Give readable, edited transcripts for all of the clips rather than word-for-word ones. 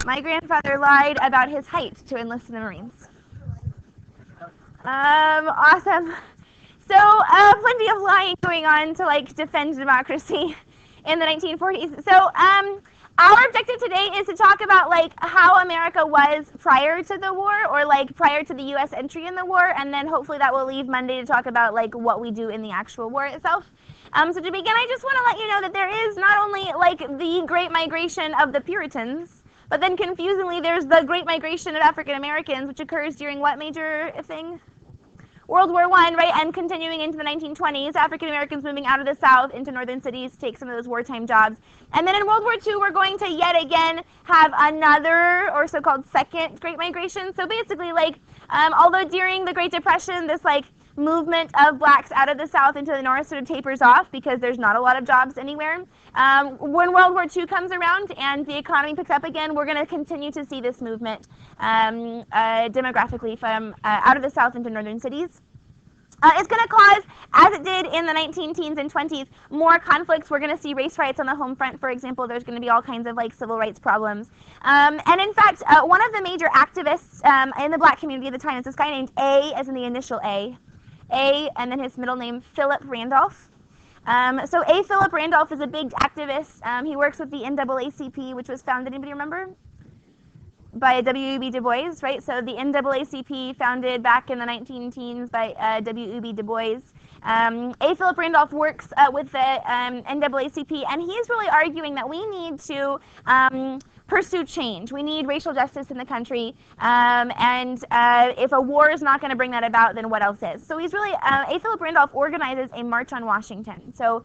My grandfather lied about his height to enlist in the Marines. Awesome. So plenty of lying going on to like defend democracy in the 1940s. So our objective today is to talk about like how America was prior to the war, or like prior to the U.S. entry in the war, and then hopefully that will leave Monday to talk about like what we do in the actual war itself. So to begin, I just want to let you know that there is not only like the Great Migration of the Puritans, but then confusingly there's the Great Migration of African Americans, which occurs during what major thing? World War I, right, and continuing into the 1920s, African Americans moving out of the South into northern cities to take some of those wartime jobs. And then in World War II, we're going to yet again have another, or so-called second, Great Migration. So basically, like, although during the Great Depression, this like movement of blacks out of the South into the North sort of tapers off because there's not a lot of jobs anywhere. When World War II comes around and the economy picks up again, we're going to continue to see this movement demographically from out of the South into northern cities. It's going to cause, as it did in the 19-teens and 20s, more conflicts. We're going to see race riots on the home front, for example. There's going to be all kinds of like civil rights problems. And in fact, one of the major activists in the black community at the time is this guy named A, as in the initial A, and then his middle name, Philip Randolph. So A. Philip Randolph is a big activist. He works with the NAACP, which was founded, anybody remember? By W.E.B. Du Bois, right? So the NAACP, founded back in the 19-teens by W.E.B. Du Bois. A. Philip Randolph works with the NAACP, and he's really arguing that we need to pursue change. We need racial justice in the country, and if a war is not going to bring that about, then what else is? So he's really, A. Philip Randolph organizes a march on Washington. So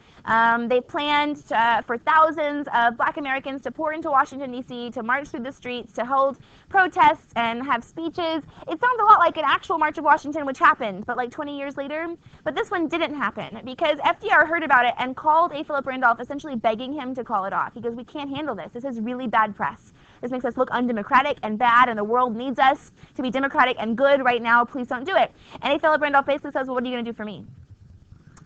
they planned for thousands of black Americans to pour into Washington, D.C., to march through the streets, to hold protests and have speeches. It sounds a lot like an actual March of Washington, which happened, but like 20 years later. But this one didn't happen because FDR heard about it and called A. Philip Randolph, essentially begging him to call it off because we can't handle this. This is really bad press. This makes us look undemocratic and bad, and the world needs us to be democratic and good right now. Please don't do it. And A. Philip Randolph basically says, well, what are you going to do for me?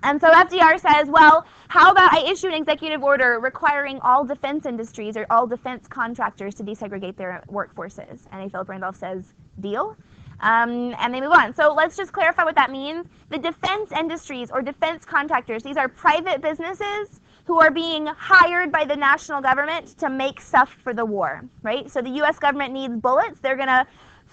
And so FDR says, well, how about I issue an executive order requiring all defense industries or all defense contractors to desegregate their workforces? And A. Philip Randolph says, deal. And they move on. So let's just clarify what that means. The defense industries or defense contractors, these are private businesses who are being hired by the national government to make stuff for the war, right? So the U.S. government needs bullets. They're going to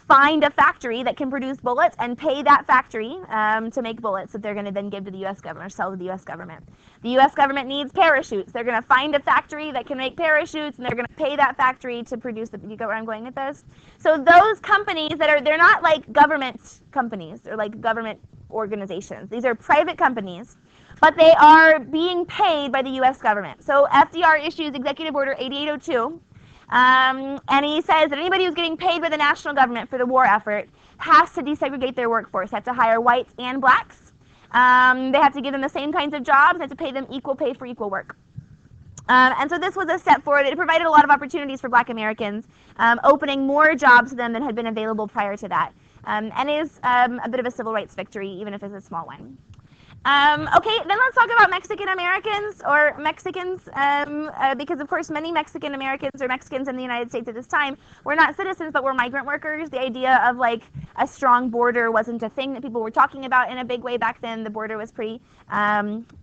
find a factory that can produce bullets and pay that factory to make bullets that they're going to then give to the U.S. government or sell to the U.S. government. The U.S. government needs parachutes. They're going to find a factory that can make parachutes, and they're going to pay that factory to produce them. You get where I'm going with this? So those companies they're not like government companies. They're like government organizations. These are private companies, but they are being paid by the U.S. government. So FDR issues Executive Order 8802. And he says that anybody who's getting paid by the national government for the war effort has to desegregate their workforce, have to hire whites and blacks. They have to give them the same kinds of jobs, they have to pay them equal pay for equal work. And so this was a step forward. It provided a lot of opportunities for black Americans, opening more jobs to them than had been available prior to that. And is a bit of a civil rights victory, even if it's a small one. Okay, then let's talk about Mexican Americans or Mexicans, because of course many Mexican Americans or Mexicans in the United States at this time were not citizens but were migrant workers. The idea of like a strong border wasn't a thing that people were talking about in a big way back then. The border was pretty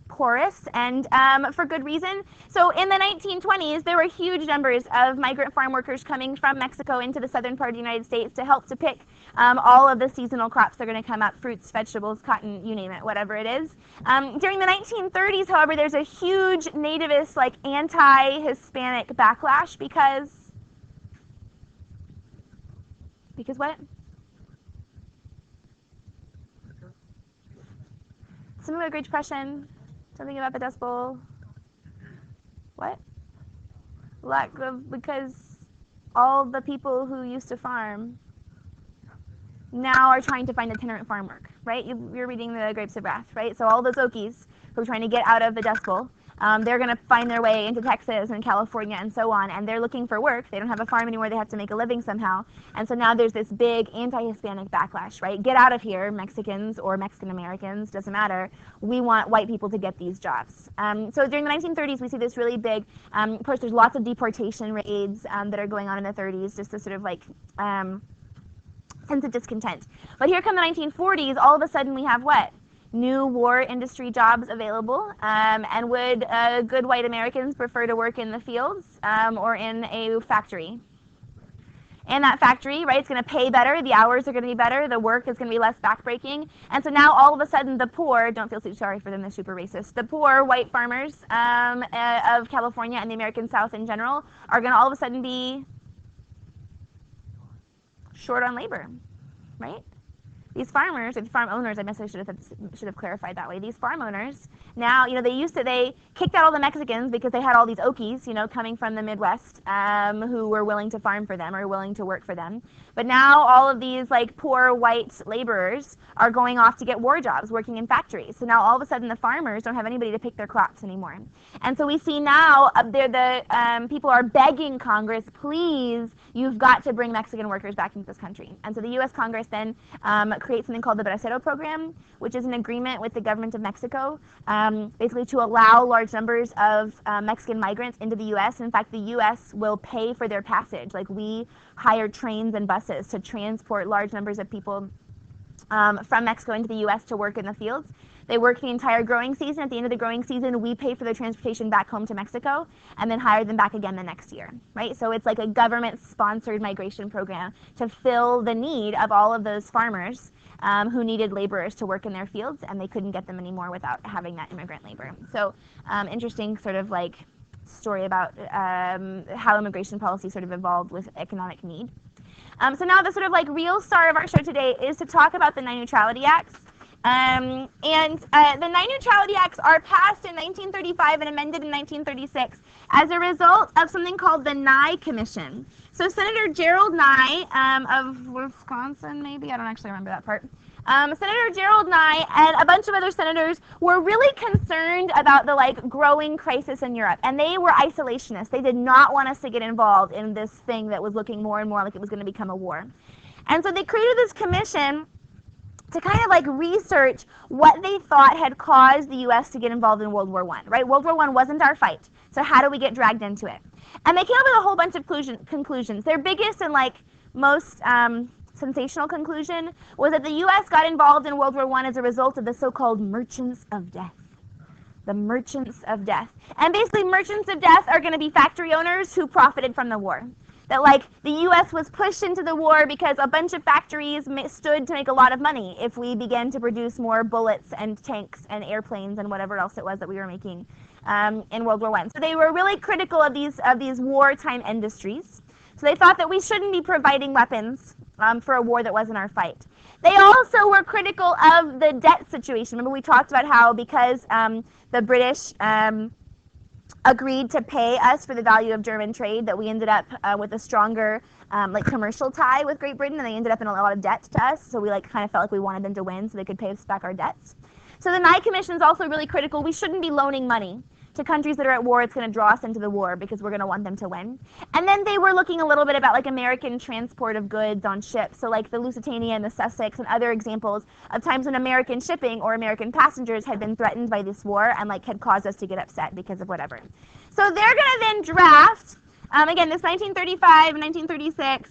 porous, and for good reason. So in the 1920s, there were huge numbers of migrant farm workers coming from Mexico into the southern part of the United States to help to pick all of the seasonal crops that are going to come up, fruits, vegetables, cotton, you name it, whatever it is. During the 1930s, however, there's a huge nativist, like anti-Hispanic backlash because what? Something about the Great Depression, something about the Dust Bowl. What? Because all the people who used to farm now are trying to find itinerant farm work, right? You're reading the Grapes of Wrath, right? So all those Okies who are trying to get out of the Dust Bowl they're going to find their way into Texas and California and so on, and they're looking for work. They don't have a farm anymore. They have to make a living somehow. And so now there's this big anti-Hispanic backlash, right? Get out of here, Mexicans or Mexican Americans, doesn't matter. We want white people to get these jobs. So during the 1930s, we see this really big, of course, there's lots of deportation raids that are going on in the 30s, just to sort of like sense of discontent. But here come the 1940s, all of a sudden we have what? New war industry jobs available, and would good white Americans prefer to work in the fields or in a factory? And that factory, right, it's going to pay better, the hours are going to be better, the work is going to be less backbreaking, and so now all of a sudden the poor, don't feel too sorry for them, they're super racist, the poor white farmers of California and the American South in general are going to all of a sudden be short on labor, right? These farmers, or farm owners, I guess I should have clarified that way. These farm owners, now, they kicked out all the Mexicans because they had all these Okies, coming from the Midwest, who were willing to farm for them or willing to work for them. But now all of these like poor white laborers are going off to get war jobs, working in factories. So now all of a sudden the farmers don't have anybody to pick their crops anymore. And so we see now people are begging Congress, please, you've got to bring Mexican workers back into this country. And so the U.S. Congress then creates something called the Bracero Program, which is an agreement with the government of Mexico, basically to allow large numbers of Mexican migrants into the U.S. In fact, the U.S. will pay for their passage. Like, we hire trains and buses to transport large numbers of people from Mexico into the U.S. to work in the fields. They work the entire growing season. At the end of the growing season, we pay for their transportation back home to Mexico and then hire them back again the next year, right? So it's like a government-sponsored migration program to fill the need of all of those farmers who needed laborers to work in their fields, and they couldn't get them anymore without having that immigrant labor. So interesting sort of like story about how immigration policy sort of evolved with economic need. So now the sort of like real star of our show today is to talk about the 9 Neutrality Acts. The 9 Neutrality Acts are passed in 1935 and amended in 1936 as a result of something called the Nye Commission. So Senator Gerald Nye of Wisconsin, maybe, I don't actually remember that part. Senator Gerald Nye and a bunch of other senators were really concerned about the growing crisis in Europe, and they were isolationists. They did not want us to get involved in this thing that was looking more and more like it was going to become a war. And so they created this commission to kind of research what they thought had caused the U.S. to get involved in World War I, right? World War I wasn't our fight, so how do we get dragged into it? And they came up with a whole bunch of conclusions. Their biggest and most sensational conclusion was that the U.S. got involved in World War I as a result of the so-called merchants of death. The merchants of death. And basically merchants of death are going to be factory owners who profited from the war. That the U.S. was pushed into the war because a bunch of factories stood to make a lot of money if we began to produce more bullets and tanks and airplanes and whatever else it was that we were making in World War I. So they were really critical of these wartime industries. So they thought that we shouldn't be providing weapons for a war that wasn't our fight. They also were critical of the debt situation. Remember we talked about how because the British agreed to pay us for the value of German trade, that we ended up with a stronger commercial tie with Great Britain, and they ended up in a lot of debt to us. So we kind of felt like we wanted them to win so they could pay us back our debts. So the Nye Commission is also really critical. We shouldn't be loaning money to countries that are at war. It's going to draw us into the war because we're going to want them to win. And then they were looking a little bit about American transport of goods on ships. So the Lusitania and the Sussex and other examples of times when American shipping or American passengers had been threatened by this war and had caused us to get upset because of whatever. So they're going to then draft, again, this 1935 and 1936,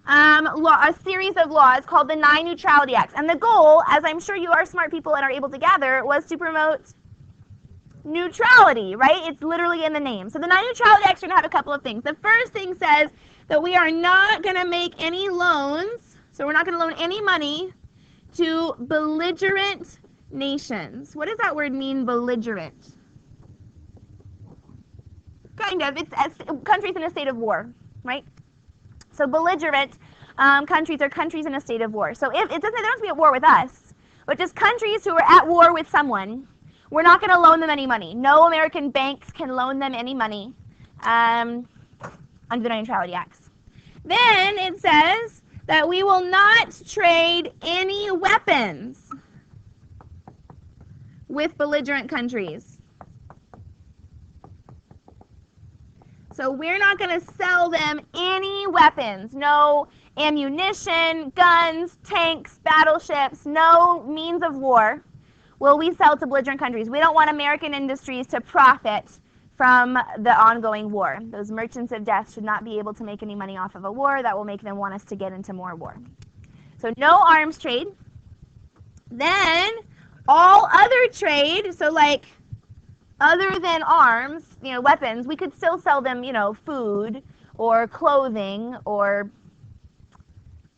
a series of laws called the 9 Neutrality Acts. And the goal, as I'm sure you are smart people and are able to gather, was to promote neutrality, right? It's literally in the name. So the 9 Neutrality Acts are going to have a couple of things. The first thing says that we are not going to make any loans, so we're not going to loan any money to belligerent nations. What does that word mean, belligerent? Kind of. It's countries in a state of war, right? So belligerent countries are countries in a state of war. So if it doesn't, they don't have to be at war with us, but just countries who are at war with someone, we're not going to loan them any money. No American banks can loan them any money under the Neutrality Acts. Then it says that we will not trade any weapons with belligerent countries. So we're not going to sell them any weapons, no ammunition, guns, tanks, battleships, no means of war will we sell to belligerent countries. We don't want American industries to profit from the ongoing war. Those merchants of death should not be able to make any money off of a war that will make them want us to get into more war. So no arms trade. Then all other trade, so like other than arms, weapons, we could still sell them, food or clothing or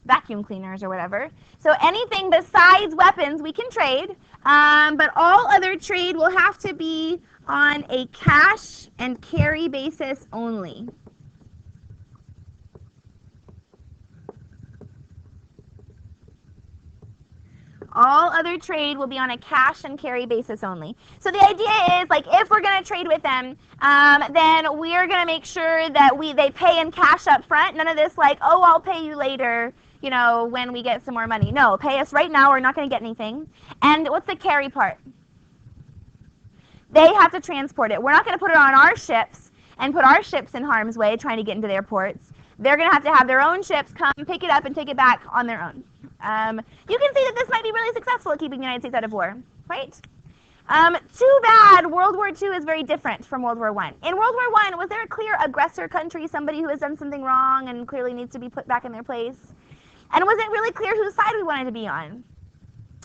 vacuum cleaners or whatever. So anything besides weapons we can trade, but all other trade will have to be on a cash and carry basis only. All other trade will be on a cash and carry basis only. So the idea is, like, if we're going to trade with them, then we're going to make sure that they pay in cash up front. None of this like, oh, I'll pay you later, when we get some more money. No, pay us right now. We're not going to get anything. And what's the carry part? They have to transport it. We're not going to put it on our ships and put our ships in harm's way trying to get into their ports. They're going to have their own ships come pick it up and take it back on their own. You can see that this might be really successful at keeping the United States out of war, right? Too bad World War II is very different from World War I. In World War I, was there a clear aggressor country, somebody who has done something wrong and clearly needs to be put back in their place? And was it really clear whose side we wanted to be on?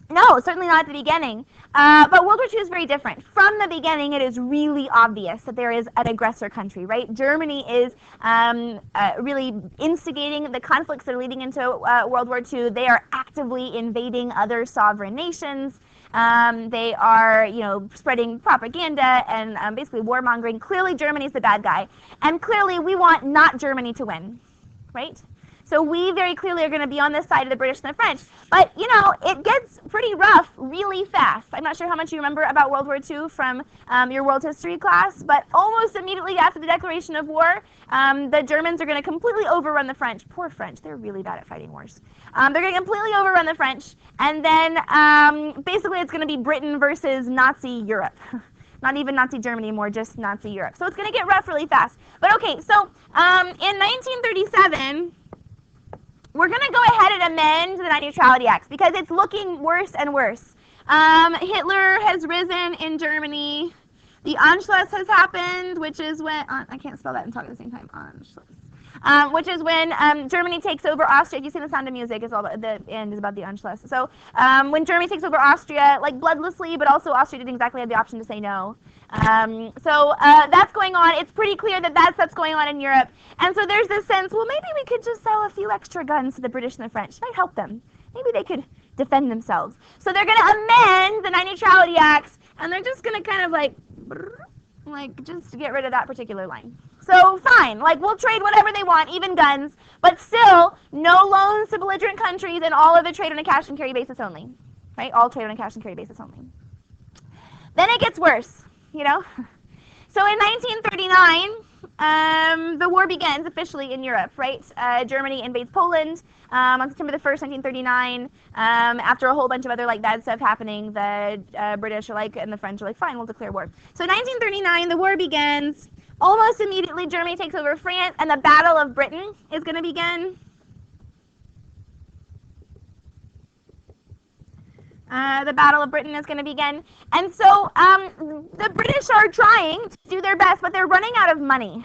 No, certainly not at the beginning. But World War II is very different. From the beginning, it is really obvious that there is an aggressor country, right? Germany is really instigating the conflicts that are leading into World War II. They are actively invading other sovereign nations. They are, spreading propaganda and basically warmongering. Clearly, Germany is the bad guy. And clearly, we want not Germany to win, right? So we very clearly are going to be on this side of the British and the French. But, it gets pretty rough really fast. I'm not sure how much you remember about World War II from your world history class, but almost immediately after the declaration of war, the Germans are going to completely overrun the French. Poor French. They're really bad at fighting wars. They're going to completely overrun the French. And then basically it's going to be Britain versus Nazi Europe. Not even Nazi Germany anymore, just Nazi Europe. So it's going to get rough really fast. But okay, so in 1937... we're going to go ahead and amend the Neutrality Act because it's looking worse and worse. Hitler has risen in Germany. The Anschluss has happened, which is when, I can't spell that and talk at the same time, Anschluss. Which is when Germany takes over Austria. If you see The Sound of Music, it's all about, the end is about the Anschluss. So when Germany takes over Austria, like bloodlessly, but also Austria didn't exactly have the option to say no. So that's going on. It's pretty clear that that's what's going on in Europe. And so there's this sense, well, maybe we could just sell a few extra guns to the British and the French. It might help them. Maybe they could defend themselves. So they're going to amend the Neutrality Acts, and they're just going to kind of like just get rid of that particular line. So fine, we'll trade whatever they want, even guns, but still no loans to belligerent countries and all of the trade on a cash and carry basis only, right? All trade on a cash and carry basis only. Then it gets worse. So in 1939, the war begins officially in Europe, right? Germany invades Poland on September the 1st, 1939. After a whole bunch of other bad stuff happening, the British are and the French are fine, we'll declare war. So 1939, the war begins. Almost immediately, Germany takes over France, and the Battle of Britain is going to begin. The Battle of Britain is going to begin. And so the British are trying to do their best, but they're running out of money.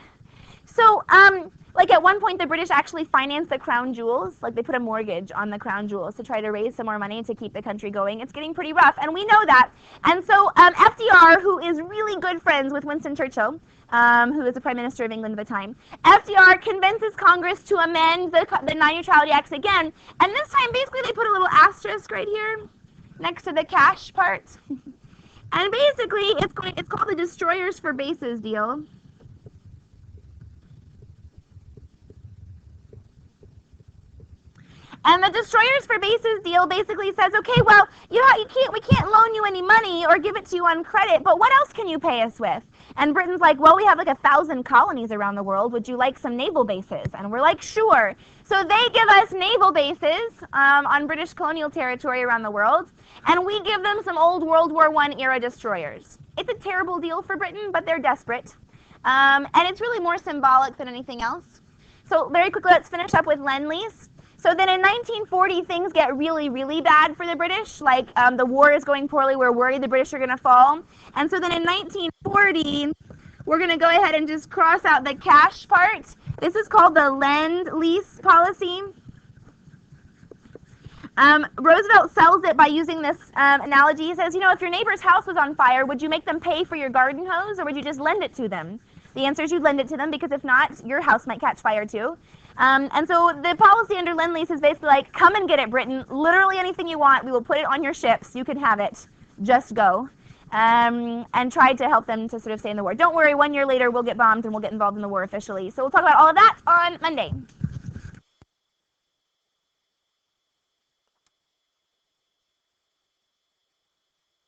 So at one point, the British actually financed the crown jewels. They put a mortgage on the crown jewels to try to raise some more money to keep the country going. It's getting pretty rough, and we know that. And so FDR, who is really good friends with Winston Churchill, who is the Prime Minister of England at the time, FDR convinces Congress to amend the Neutrality Acts again. And this time, basically, they put a little asterisk right here next to the cash part. And basically, it's called the Destroyers for Bases deal. And the Destroyers for Bases deal basically says, okay, well, we can't loan you any money or give it to you on credit, but what else can you pay us with? And Britain's like, well, we have 1,000 colonies around the world. Would you like some naval bases? And we're like, sure. So they give us naval bases on British colonial territory around the world, and we give them some old World War I era destroyers. It's a terrible deal for Britain, but they're desperate. And it's really more symbolic than anything else. So very quickly, let's finish up with Lendlease. So then in 1940, things get really, really bad for the British. Like the war is going poorly. We're worried the British are going to fall. And so then in 1940, we're going to go ahead and just cross out the cash part. This is called the Lend-Lease policy. Roosevelt sells it by using this analogy. He says, you know, if your neighbor's house was on fire, would you make them pay for your garden hose, or would you just lend it to them? The answer is you'd lend it to them, because if not, your house might catch fire too. And so the policy under Lend-Lease is basically like, come and get it, Britain. Literally anything you want, we will put it on your ships. You can have it. Just go. And tried to help them to sort of stay in the war. Don't worry, 1 year later we'll get bombed and we'll get involved in the war officially. So we'll talk about all of that on Monday.